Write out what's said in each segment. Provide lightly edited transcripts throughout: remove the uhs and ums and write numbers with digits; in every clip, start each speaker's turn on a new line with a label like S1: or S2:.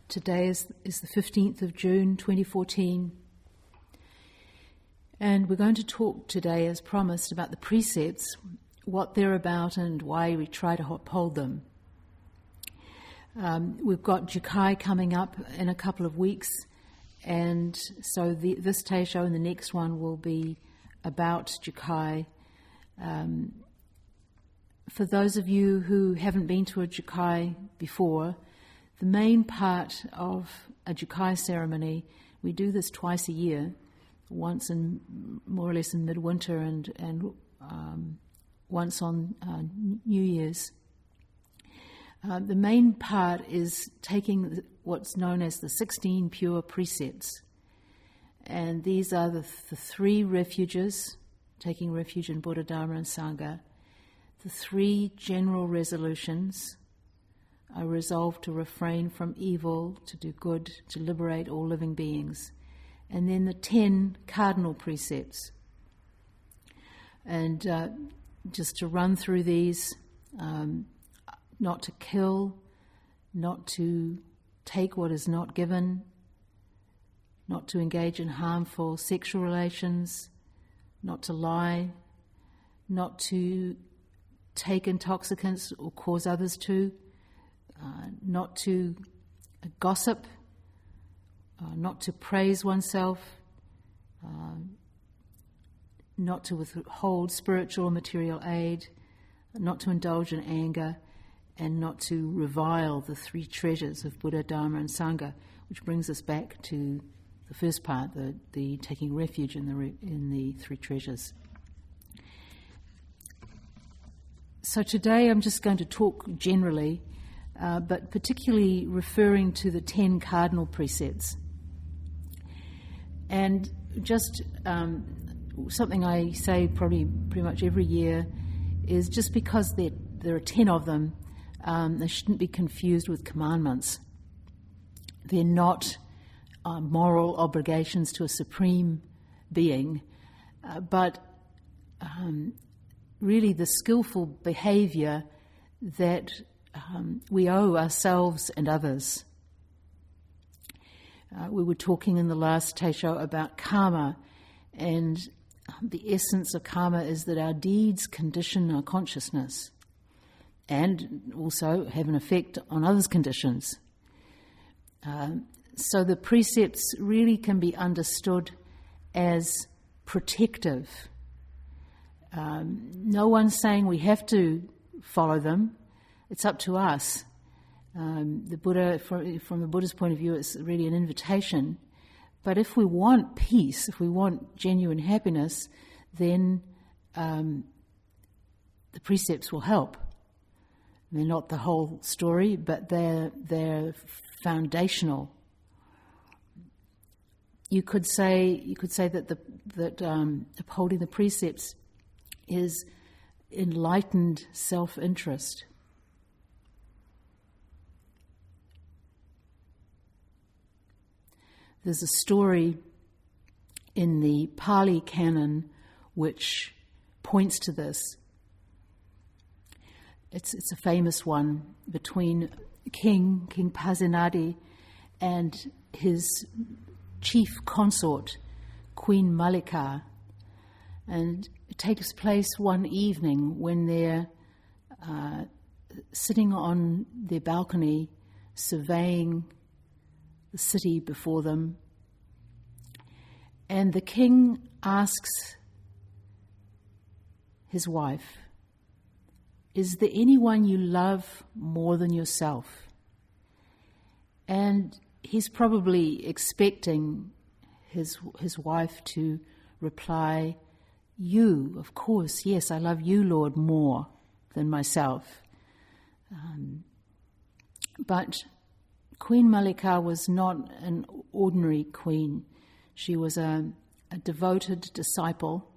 S1: Today is the 15th of June 2014, and we're going to talk today, as promised, about the precepts, what they're about and why we try to uphold them. We've got Jukai coming up in a couple of weeks, and so this Teisho and the next one will be about Jukai. For those of you who haven't been to a Jukai before, the main part of a Jukai ceremony, we do this twice a year, once in more or less in midwinter and once on New Year's. The main part is taking what's known as the 16 pure precepts, and these are the three refuges, taking refuge in Buddha, Dharma and Sangha, the three general resolutions: I resolve to refrain from evil, to do good, to liberate all living beings. And then the 10 cardinal precepts. And just to run through these, not to kill, not to take what is not given, not to engage in harmful sexual relations, not to lie, not to take intoxicants or cause others to, not to gossip, not to praise oneself, not to withhold spiritual or material aid, not to indulge in anger, and not to revile the three treasures of Buddha, Dharma and Sangha, which brings us back to the first part, the taking refuge in the three treasures. So today I'm just going to talk generally, but particularly referring to the 10 cardinal precepts. And just something I say probably pretty much every year is just because there are 10 of them, they shouldn't be confused with commandments. They're not moral obligations to a supreme being, but really the skillful behavior that we owe ourselves and others. We were talking in the last Teisho about karma, and the essence of karma is that our deeds condition our consciousness and also have an effect on others' conditions. So the precepts really can be understood as protective. No one's saying we have to follow them. It's up to us. The Buddha, from the Buddha's point of view, it's really an invitation. But if we want peace, if we want genuine happiness, then the precepts will help. They're not the whole story, but they're foundational. You could say that upholding the precepts is enlightened self-interest. There's a story in the Pali Canon which points to this. It's a famous one between King Pasenadi and his chief consort, Queen Malika. And it takes place one evening when they're sitting on their balcony surveying the city before them. And the king asks his wife, "Is there anyone you love more than yourself?" And he's probably expecting his wife to reply, "You, of course, yes, I love you, Lord, more than myself." But Queen Malika was not an ordinary queen. She was a devoted disciple,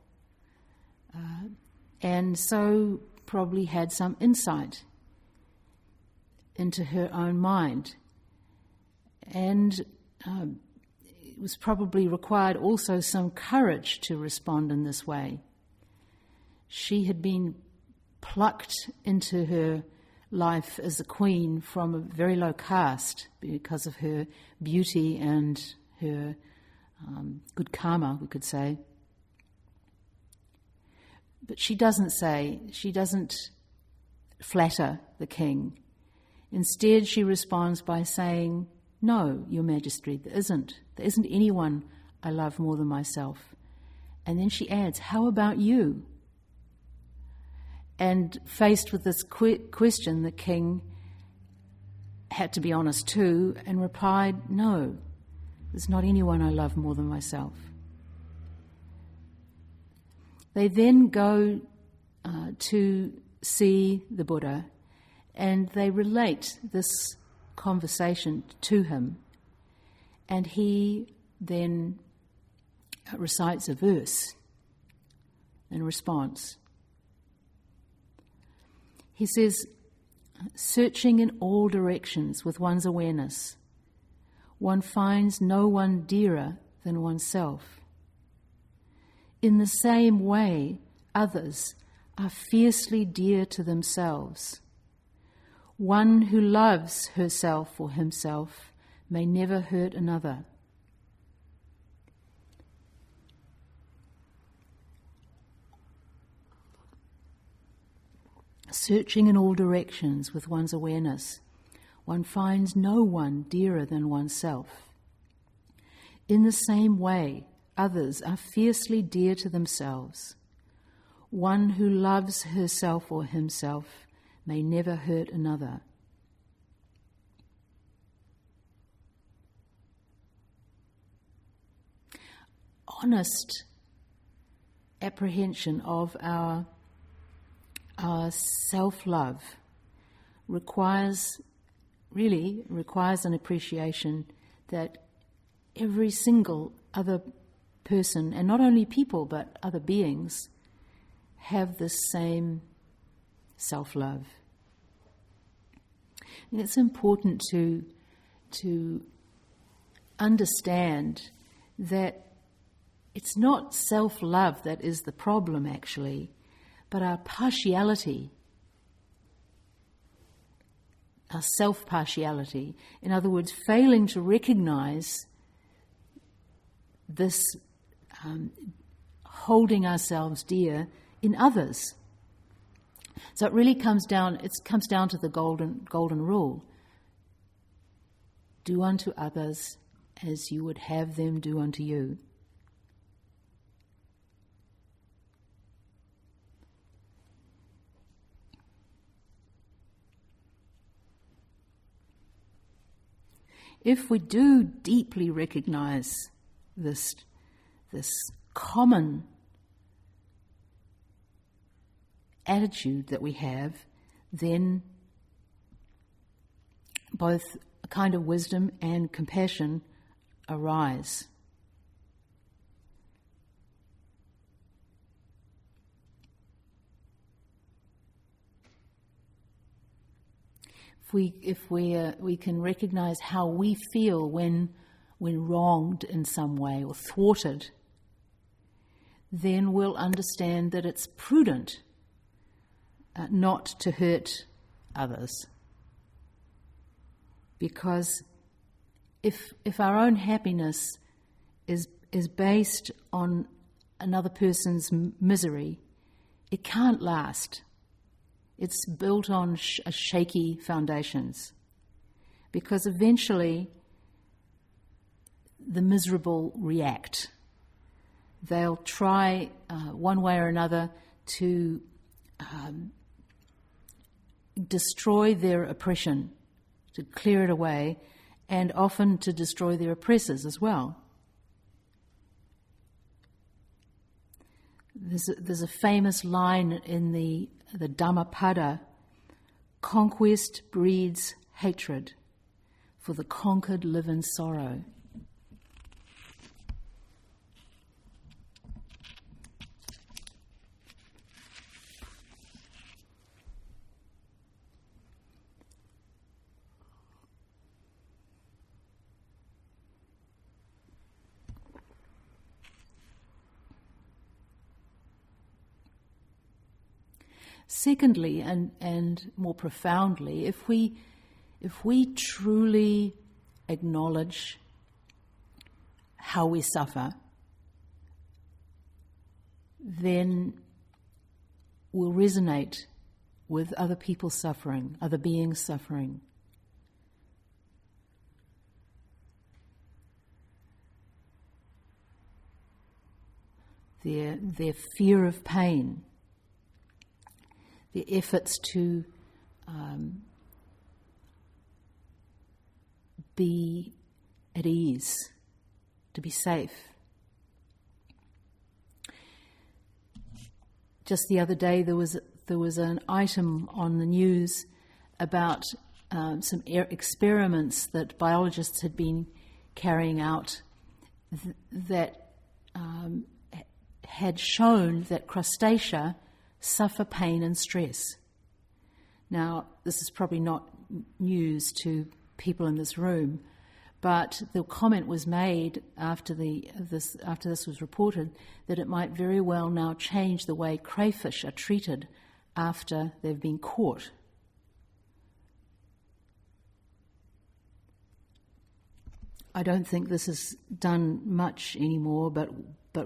S1: and so probably had some insight into her own mind. And it was probably required also some courage to respond in this way. She had been plucked into her life as a queen from a very low caste because of her beauty and her good karma, we could say. But she doesn't flatter the king. Instead, she responds by saying, "No, Your Majesty, there isn't anyone I love more than myself." And then she adds, "How about you?" And faced with this question, the king had to be honest too and replied, "No, there's not anyone I love more than myself." They then go to see the Buddha, and they relate this conversation to him, and he then recites a verse in response. He says, "Searching in all directions with one's awareness, one finds no one dearer than oneself. In the same way, others are fiercely dear to themselves. One who loves herself or himself may never hurt another." Searching in all directions with one's awareness, one finds no one dearer than oneself. In the same way, others are fiercely dear to themselves. One who loves herself or himself may never hurt another. Honest apprehension of our self-love requires an appreciation that every single other person, and not only people but other beings, have this same self-love. And it's important to understand that it's not self-love that is the problem actually, but our partiality, our self-partiality. In other words, failing to recognize this holding ourselves dear in others. So it really comes down to the golden rule. Do unto others as you would have them do unto you. If we do deeply recognize this common attitude that we have, then both a kind of wisdom and compassion arise. If we can recognize how we feel when wronged in some way or thwarted, then we'll understand that it's prudent not to hurt others. Because if our own happiness is based on another person's misery, it can't last. It's built on shaky foundations, because eventually the miserable react. They'll try one way or another to destroy their oppression, to clear it away, and often to destroy their oppressors as well. There's a famous line in the Dhammapada: "Conquest breeds hatred, for the conquered live in sorrow." Secondly, and more profoundly, if we truly acknowledge how we suffer, then we'll resonate with other people suffering, other beings suffering. Their fear of pain, their efforts to be at ease, to be safe. Just the other day, there was an item on the news about some experiments that biologists had been carrying out that had shown that crustacea suffer pain and stress. Now, this is probably not news to people in this room, but the comment was made after this was reported that it might very well now change the way crayfish are treated after they've been caught. I don't think this is done much anymore, but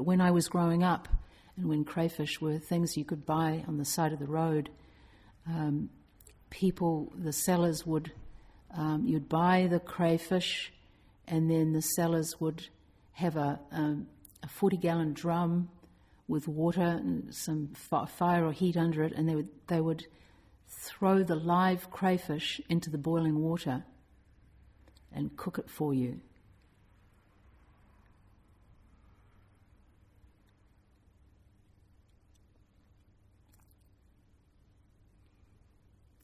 S1: when I was growing up and when crayfish were things you could buy on the side of the road, the sellers would, you'd buy the crayfish, and then the sellers would have a 40-gallon drum with water and some fire or heat under it, and they would throw the live crayfish into the boiling water and cook it for you.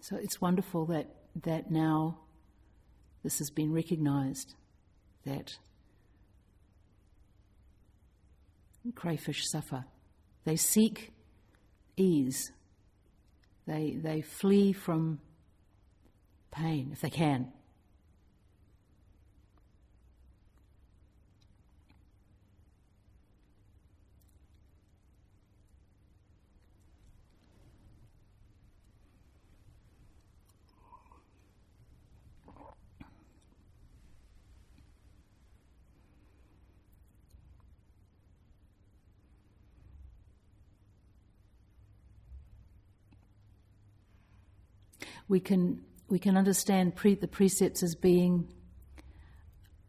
S1: So it's wonderful that now this has been recognised, that crayfish suffer. They seek ease. They flee from pain if they can. We can understand the precepts as being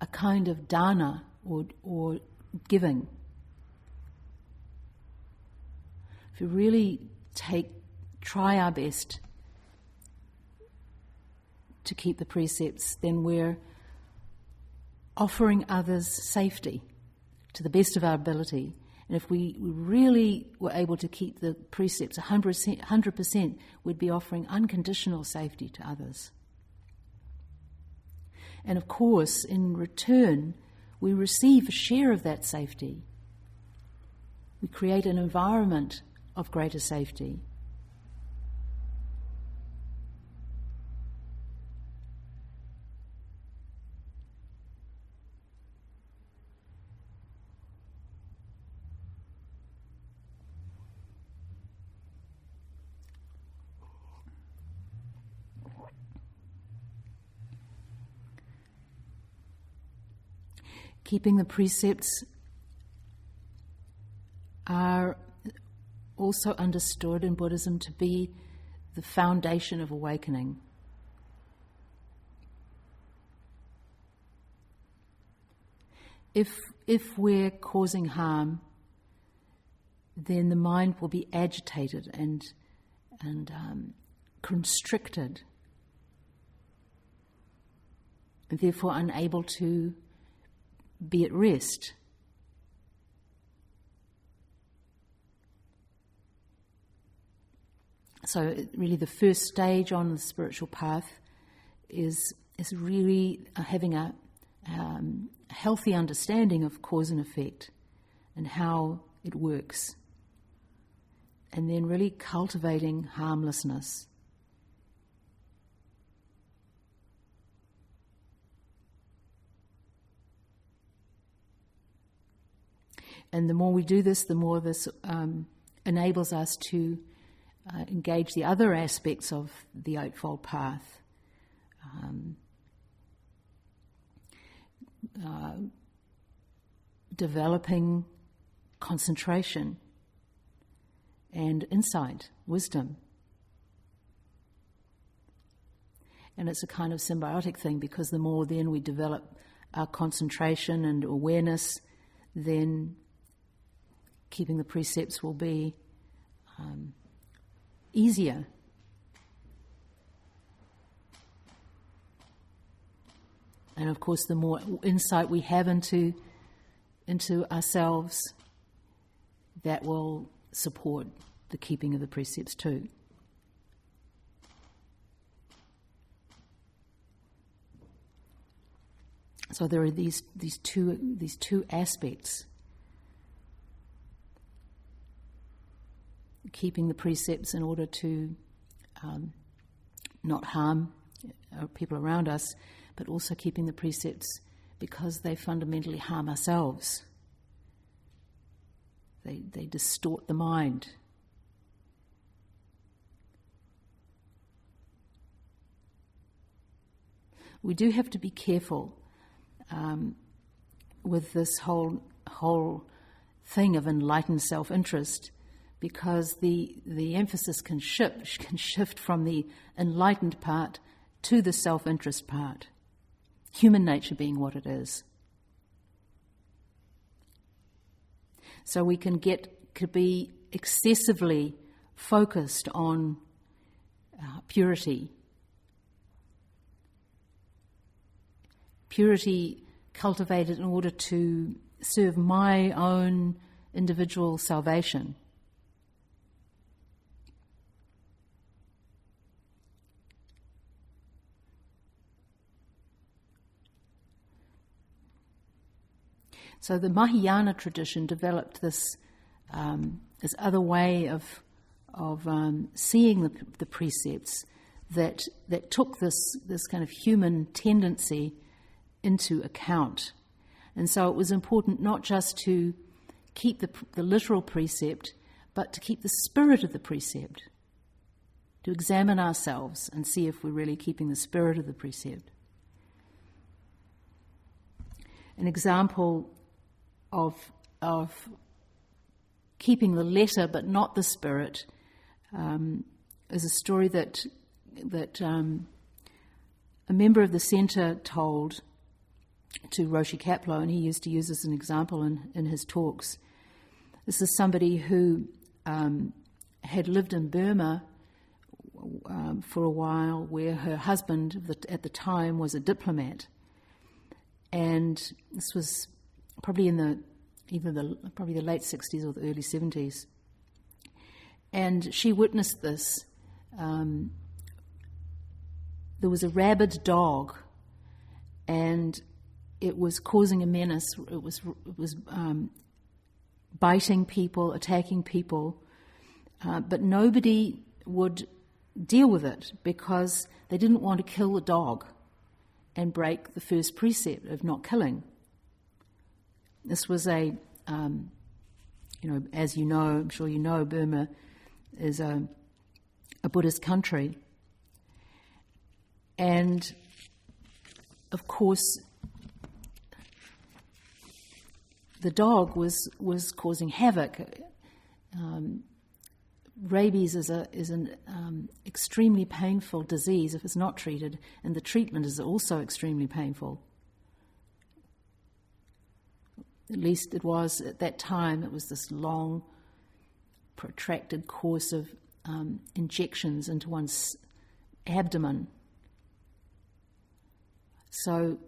S1: a kind of dana or giving. If we really try our best to keep the precepts, then we're offering others safety to the best of our ability. And if we really were able to keep the precepts 100%, we'd be offering unconditional safety to others. And of course, in return, we receive a share of that safety. We create an environment of greater safety. Keeping the precepts are also understood in Buddhism to be the foundation of awakening. If we're causing harm, then the mind will be agitated and constricted, and therefore unable to be at rest. So really the first stage on the spiritual path is really having a healthy understanding of cause and effect and how it works, and then really cultivating harmlessness. And the more we do this, the more this enables us to engage the other aspects of the Eightfold Path. Developing concentration and insight, wisdom. And it's a kind of symbiotic thing, because the more then we develop our concentration and awareness, then keeping the precepts will be easier. And of course, the more insight we have into ourselves, that will support the keeping of the precepts too. So there are these two aspects: keeping the precepts in order to not harm people around us, but also keeping the precepts because they fundamentally harm ourselves. They distort the mind. We do have to be careful with this whole thing of enlightened self-interest, because the emphasis can shift from the enlightened part to the self-interest part, human nature being what it is. So we can be excessively focused on purity. Purity cultivated in order to serve my own individual salvation. So the Mahayana tradition developed this other way of seeing the precepts that took this kind of human tendency into account. And so it was important not just to keep the literal precept, but to keep the spirit of the precept, to examine ourselves and see if we're really keeping the spirit of the precept. An example of keeping the letter but not the spirit is a story that a member of the centre told to Roshi Kapleau, and he used to use as an example in his talks. This is somebody who had lived in Burma for a while, where her husband at the time was a diplomat, and this was probably in the late 60s or the early 70s. And she witnessed this. There was a rabid dog, and it was causing a menace. It was biting people, attacking people, but nobody would deal with it because they didn't want to kill the dog and break the first precept of not killing. This was as you know, I'm sure you know, Burma is a Buddhist country. And, of course, the dog was causing havoc. Rabies is an extremely painful disease if it's not treated, and the treatment is also extremely painful. At least it was at that time. It was this long, protracted course of injections into one's abdomen. So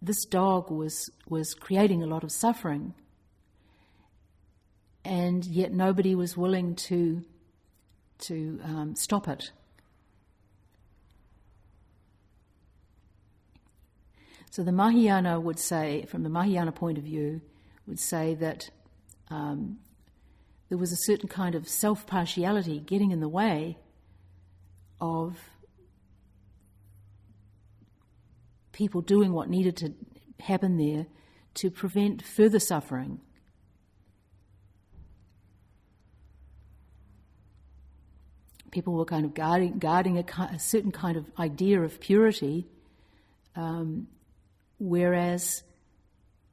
S1: this dog was creating a lot of suffering, and yet nobody was willing to stop it. So the Mahayana would say, from the Mahayana point of view, would say that there was a certain kind of self-partiality getting in the way of people doing what needed to happen there to prevent further suffering. people were kind of guarding a certain kind of idea of purity, whereas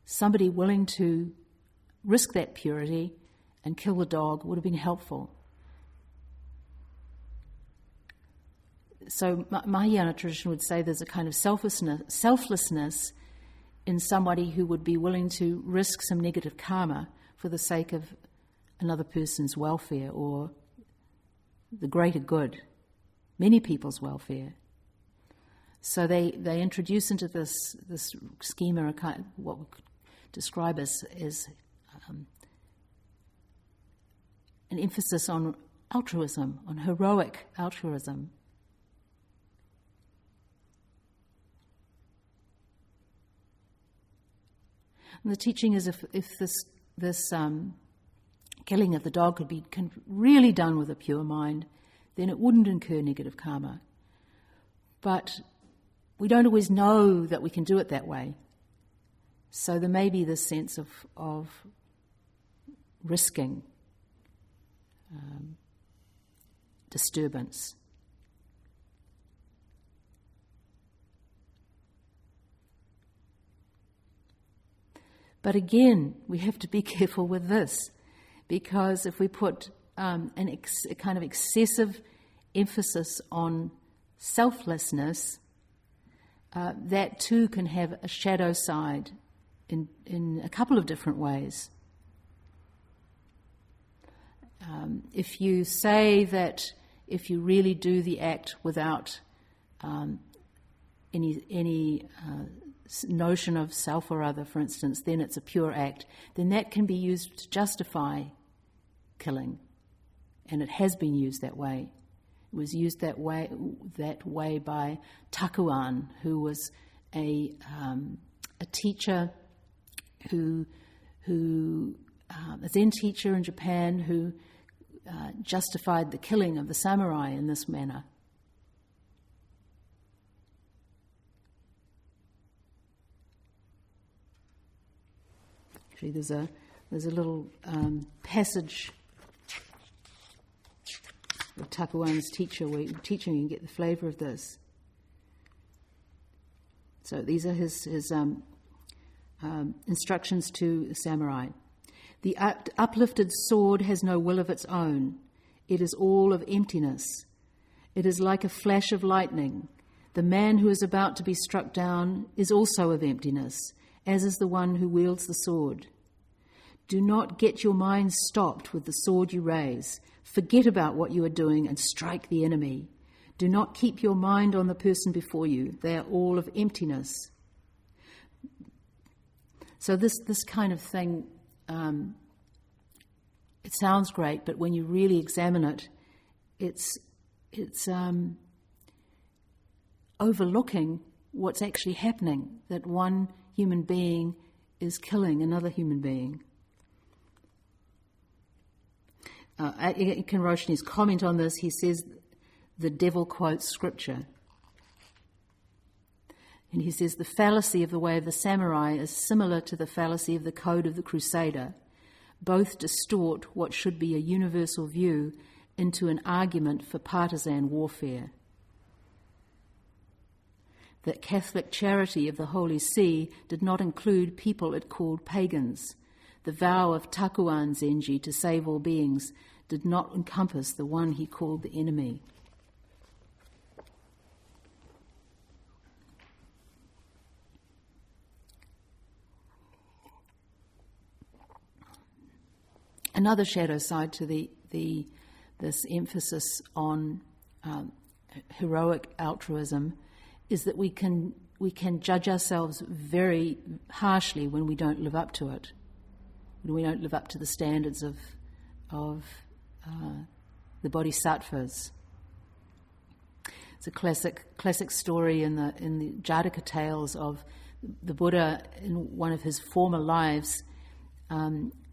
S1: somebody willing to risk that purity and kill the dog would have been helpful. So Mahayana tradition would say there's a kind of selflessness in somebody who would be willing to risk some negative karma for the sake of another person's welfare or the greater good, many people's welfare. So they introduce into this schema a kind of what we could describe as an emphasis on altruism, on heroic altruism. And the teaching is if this killing of the dog could be really done with a pure mind, then it wouldn't incur negative karma. But we don't always know that we can do it that way. So there may be this sense of risking disturbance. But again, we have to be careful with this, because if we put a kind of excessive emphasis on selflessness, that too can have a shadow side in a couple of different ways. If you say that if you really do the act without any notion of self or other, for instance, then it's a pure act, then that can be used to justify killing. And it has been used that way. It was used that way by Takuan, who was a teacher a Zen teacher in Japan who justified the killing of the samurai in this manner. Actually, there's a little passage of Takuan's teacher where teaching you can get the flavour of this. So these are his instructions to the samurai. The uplifted sword has no will of its own. It is all of emptiness. It is like a flash of lightning. The man who is about to be struck down is also of emptiness, as is the one who wields the sword. Do not get your mind stopped with the sword you raise. Forget about what you are doing and strike the enemy. Do not keep your mind on the person before you. They are all of emptiness. So this kind of thing, it sounds great, but when you really examine it, it's overlooking what's actually happening, that one human being is killing another human being. Ken Roshni's comment on this, he says, the devil quotes scripture. And he says, the fallacy of the way of the samurai is similar to the fallacy of the code of the crusader. Both distort what should be a universal view into an argument for partisan warfare. That Catholic charity of the Holy See did not include people it called pagans. The vow of Takuan Zenji to save all beings did not encompass the one he called the enemy. Another shadow side to this emphasis on heroic altruism is that we can judge ourselves very harshly when we don't live up to it, when we don't live up to the standards of the bodhisattvas. It's a classic story in the Jataka tales of the Buddha in one of his former lives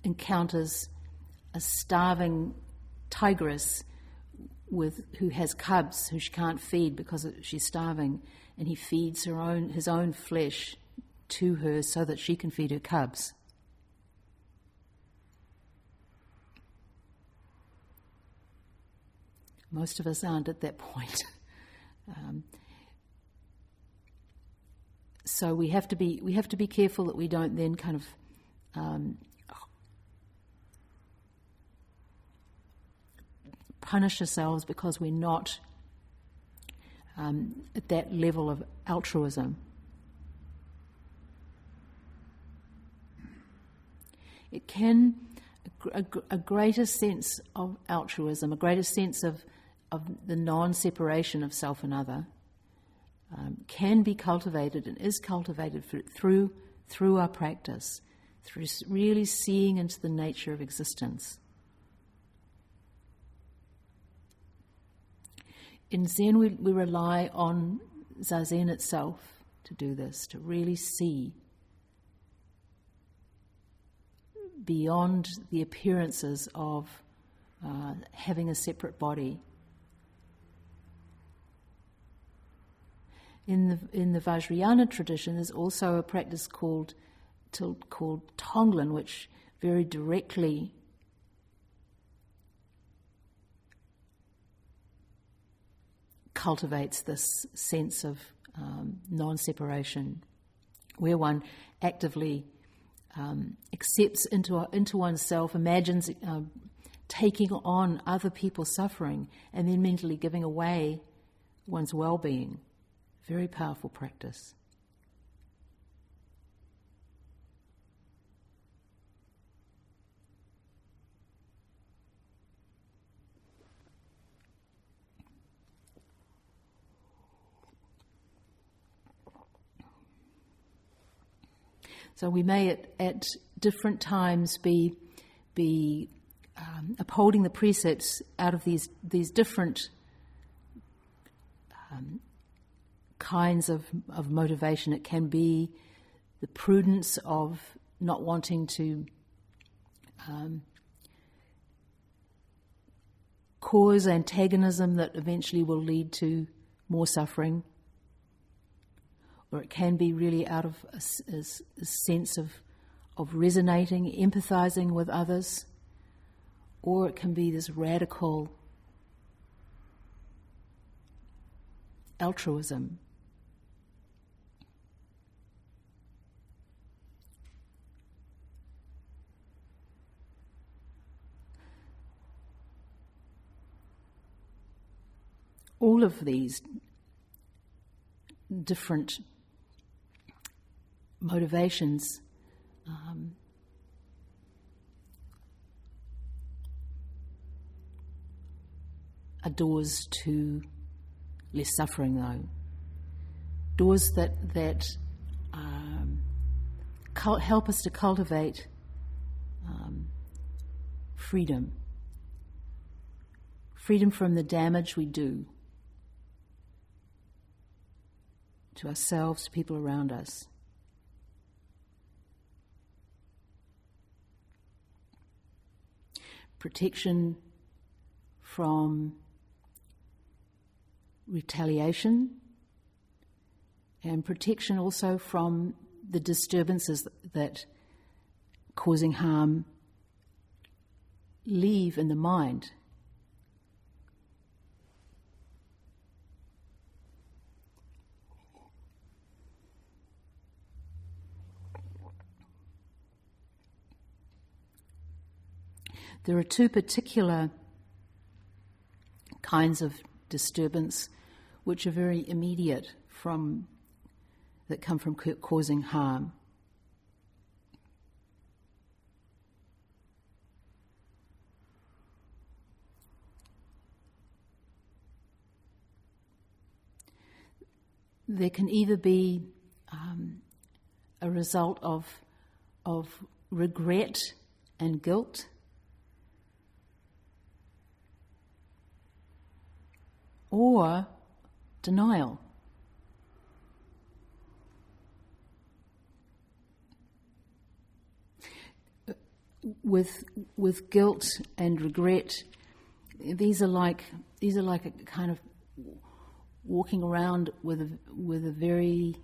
S1: encounters a starving tigress who has cubs who she can't feed because she's starving, and he feeds his own flesh to her so that she can feed her cubs. Most of us aren't at that point. So we have to be careful that we don't then kind of punish ourselves because we're not at that level of altruism. It can a greater sense of altruism, a greater sense of the non-separation of self and other, can be cultivated and is cultivated through our practice, through really seeing into the nature of existence. In Zen, we rely on Zazen itself to do this, to really see beyond the appearances of having a separate body. In the Vajrayana tradition, there's also a practice called Tonglen, which very directly cultivates this sense of non-separation, where one actively accepts into oneself, imagines taking on other people's suffering, and then mentally giving away one's well-being. Very powerful practice. So we may at different times be upholding the precepts out of these different kinds of motivation. It can be the prudence of not wanting to cause antagonism that eventually will lead to more suffering. Or it can be really out of a sense of resonating, empathizing with others. Or it can be this radical altruism. All of these different motivations are doors to less suffering, though. Doors that help us to cultivate freedom. Freedom from the damage we do to ourselves, to people around us. Protection from retaliation, and protection also from the disturbances that causing harm leave in the mind. There are two particular kinds of disturbance which are very immediate that come from causing harm. There can either be a result of regret and guilt, or denial. With guilt and regret, these are like a kind of walking around with a very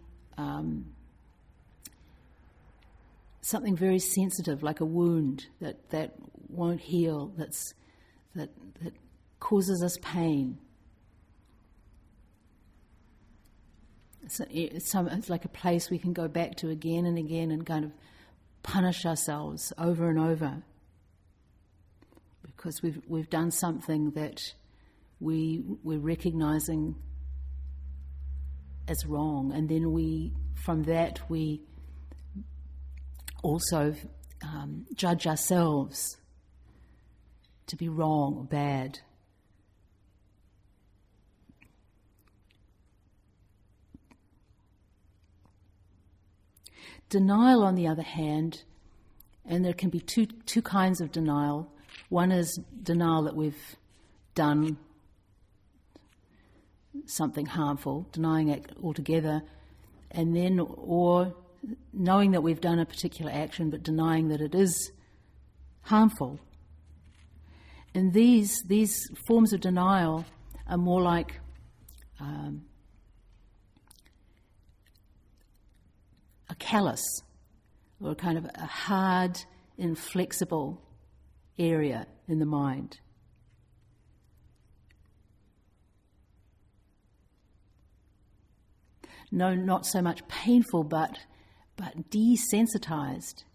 S1: something very sensitive, like a wound that won't heal, that causes us pain. It's like a place we can go back to again and again and kind of punish ourselves over and over because we've done something that we're recognizing as wrong, and then from that we also judge ourselves to be wrong or bad. Denial, on the other hand, and there can be two kinds of denial. One is denial that we've done something harmful, denying it altogether, and then, or knowing that we've done a particular action but denying that it is harmful. And these forms of denial are more like a callus, or a kind of a hard, inflexible area in the mind. No, not so much painful, but desensitized.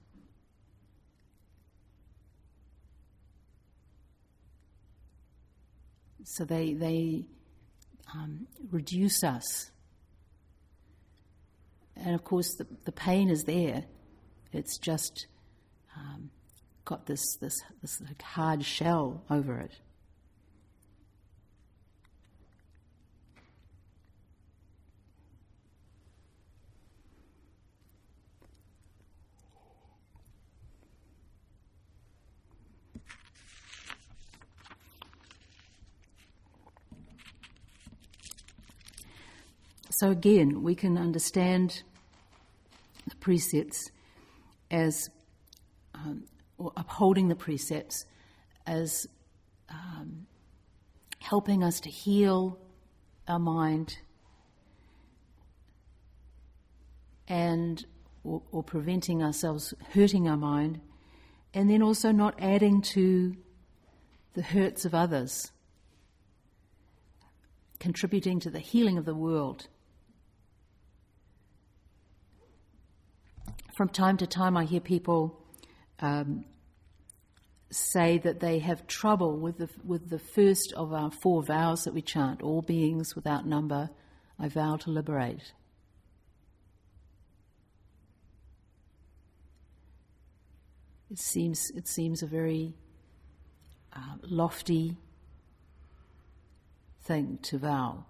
S1: So they reduce us. And of course the pain is there. It's just got this like hard shell over it. So again, we can understand the precepts as, or upholding the precepts as helping us to heal our mind and or preventing ourselves hurting our mind, and then also not adding to the hurts of others, contributing to the healing of the world. From time to time I hear people say that they have trouble with the first of our 4 vows that we chant, all beings without number, I vow to liberate. It seems a very lofty thing to vow.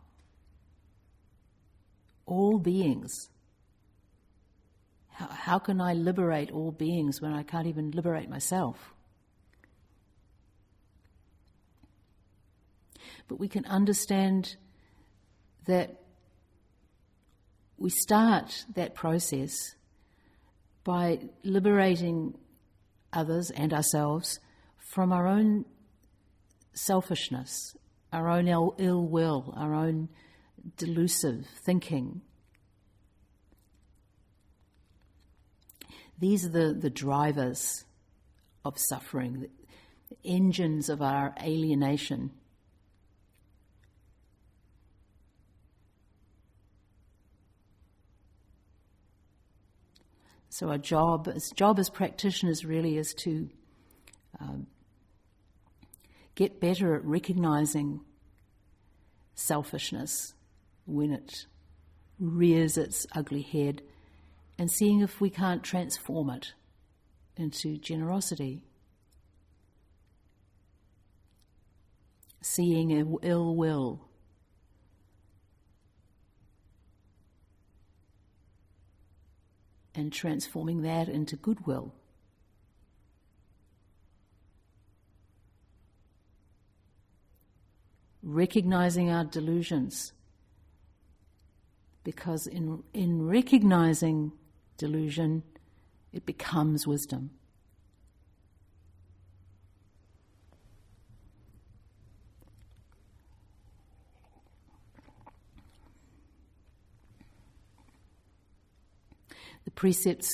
S1: All beings. How can I liberate all beings when I can't even liberate myself? But we can understand that we start that process by liberating others and ourselves from our own selfishness, our own ill will, our own delusive thinking. These are the drivers of suffering, the engines of our alienation. So our job as practitioners really is to get better at recognizing selfishness when it rears its ugly head, and seeing if we can't transform it into generosity. Seeing ill will and transforming that into goodwill. Recognizing our delusions, because in recognizing delusion, it becomes wisdom. The precepts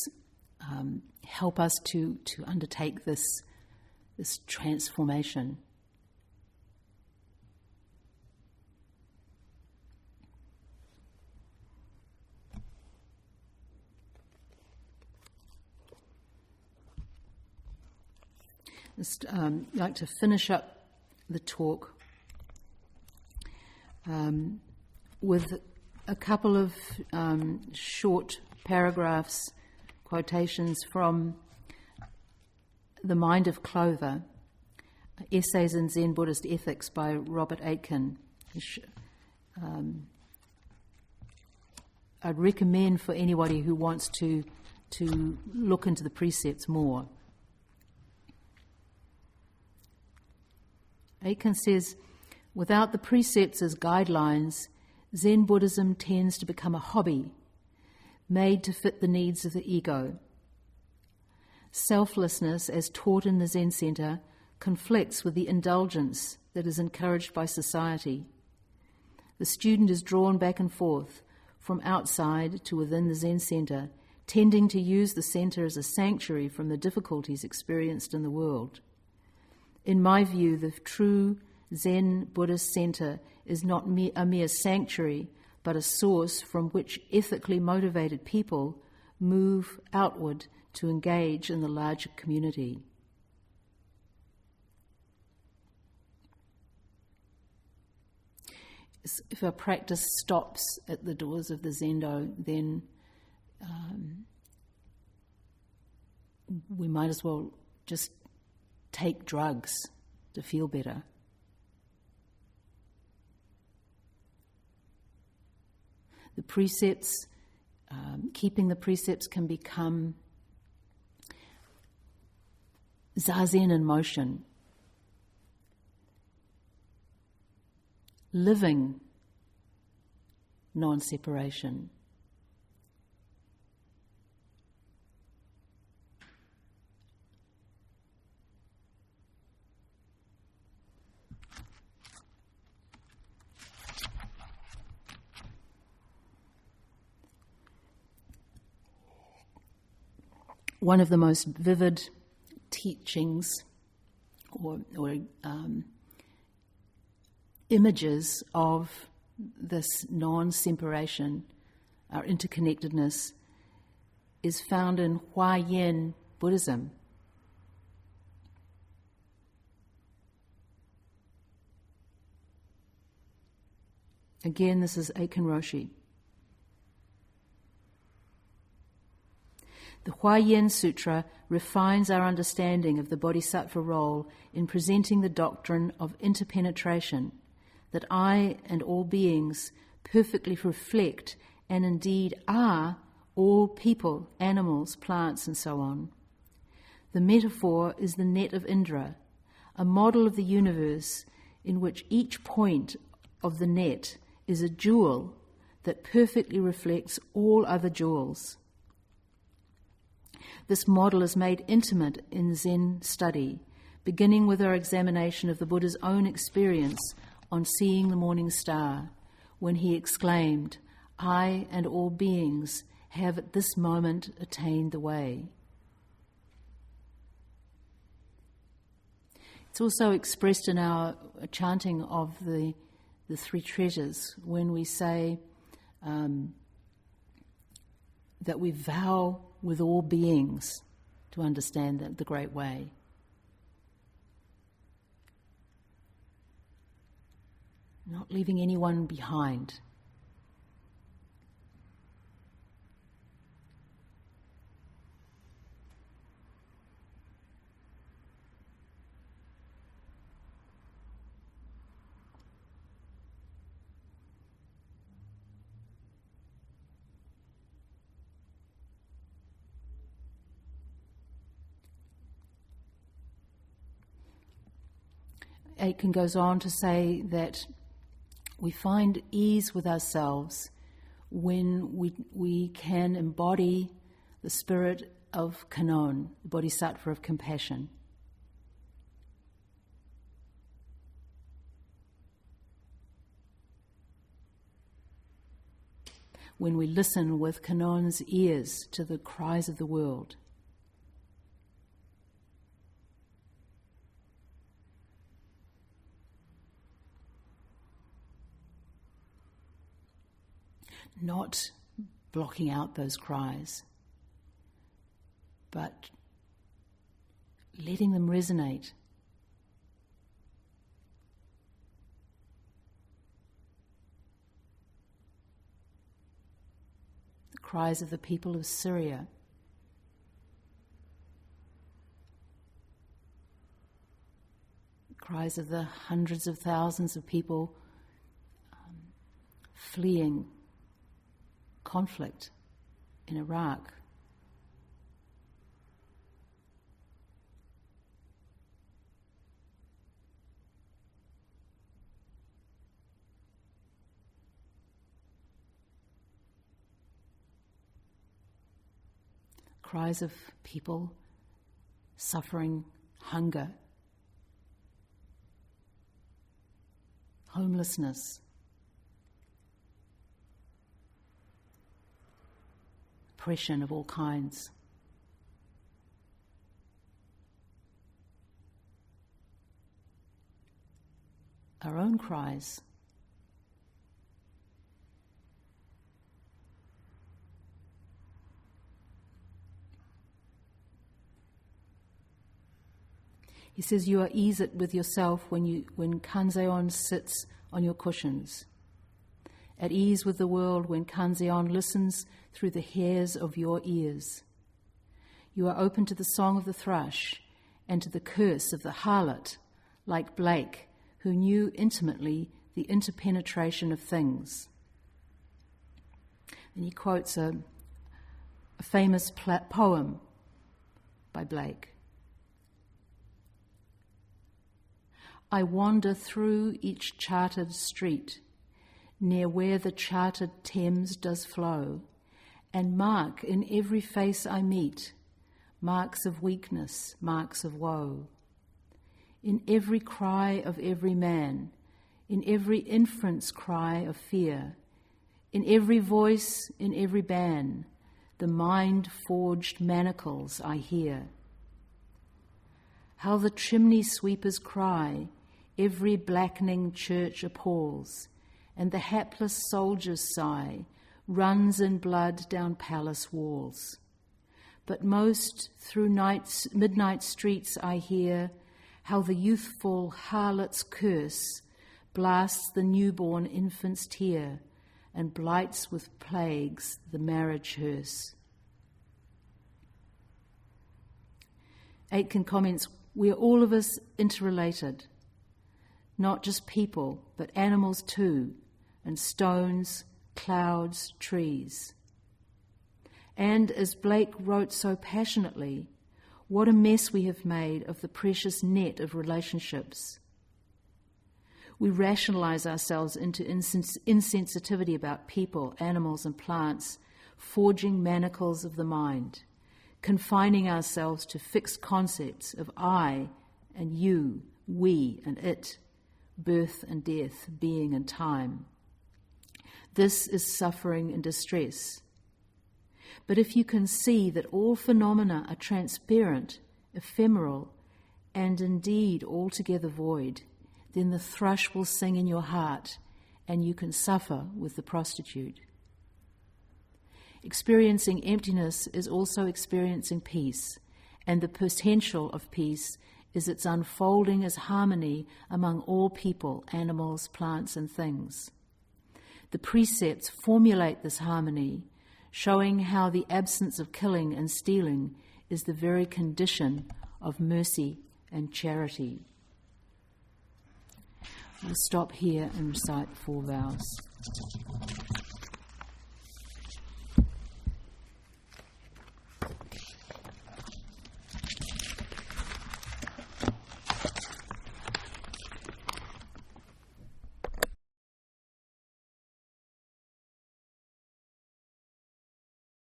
S1: help us to undertake this transformation. I'd like to finish up the talk with a couple of short paragraphs, quotations from The Mind of Clover, Essays in Zen Buddhist Ethics by Robert Aitken. I'd recommend for anybody who wants to look into the precepts more. Aitken says, without the precepts as guidelines, Zen Buddhism tends to become a hobby, made to fit the needs of the ego. Selflessness, as taught in the Zen Center, conflicts with the indulgence that is encouraged by society. The student is drawn back and forth from outside to within the Zen Center, tending to use the center as a sanctuary from the difficulties experienced in the world. In my view, the true Zen Buddhist center is not a mere sanctuary, but a source from which ethically motivated people move outward to engage in the larger community. If our practice stops at the doors of the Zendo, then we might as well just take drugs to feel better. The precepts, keeping the precepts can become zazen in motion, living non-separation. One of the most vivid teachings or images of this non-separation, our interconnectedness, is found in Huayan Buddhism. Again, this is Aiken Roshi. The Huayan Sutra refines our understanding of the bodhisattva role in presenting the doctrine of interpenetration, that I and all beings perfectly reflect and indeed are all people, animals, plants, and so on. The metaphor is the net of Indra, a model of the universe in which each point of the net is a jewel that perfectly reflects all other jewels. This model is made intimate in Zen study, beginning with our examination of the Buddha's own experience on seeing the morning star, when he exclaimed, "I and all beings have at this moment attained the way." It's also expressed in our chanting of the three treasures, when we say that we vow with all beings to understand the great way. Not leaving anyone behind. Aitken goes on to say that we find ease with ourselves when we can embody the spirit of Kannon, the bodhisattva of compassion. When we listen with Kannon's ears to the cries of the world. Not blocking out those cries, but letting them resonate. The cries of the people of Syria. The cries of the hundreds of thousands of people fleeing conflict in Iraq. Cries of people suffering hunger, homelessness, oppression of all kinds. Our own cries. He says you are eased with yourself when Kanzeon sits on your cushions. At ease with the world when Kanzeon listens through the hairs of your ears. You are open to the song of the thrush and to the curse of the harlot, like Blake, who knew intimately the interpenetration of things. And he quotes a famous poem by Blake. I wander through each chartered street, near where the chartered Thames does flow, and mark in every face I meet marks of weakness, marks of woe. In every cry of every man, in every inference cry of fear, in every voice, in every ban, the mind-forged manacles I hear. How the chimney sweepers cry, every blackening church appalls, and the hapless soldier's sigh runs in blood down palace walls. But most through midnight streets I hear how the youthful harlot's curse blasts the newborn infant's tear and blights with plagues the marriage hearse. Aitken comments, we are all of us interrelated. Not just people, but animals too, and stones, clouds, trees. And as Blake wrote so passionately, what a mess we have made of the precious net of relationships. We rationalize ourselves into insensitivity about people, animals, and plants, forging manacles of the mind, confining ourselves to fixed concepts of I and you, we and it, birth and death, being and time. This is suffering and distress. But if you can see that all phenomena are transparent, ephemeral, and indeed altogether void, then the thrush will sing in your heart, and you can suffer with the prostitute. Experiencing emptiness is also experiencing peace, and the potential of peace is its unfolding as harmony among all people, animals, plants, and things. The precepts formulate this harmony, showing how the absence of killing and stealing is the very condition of mercy and charity. We'll stop here and recite the 4 vows.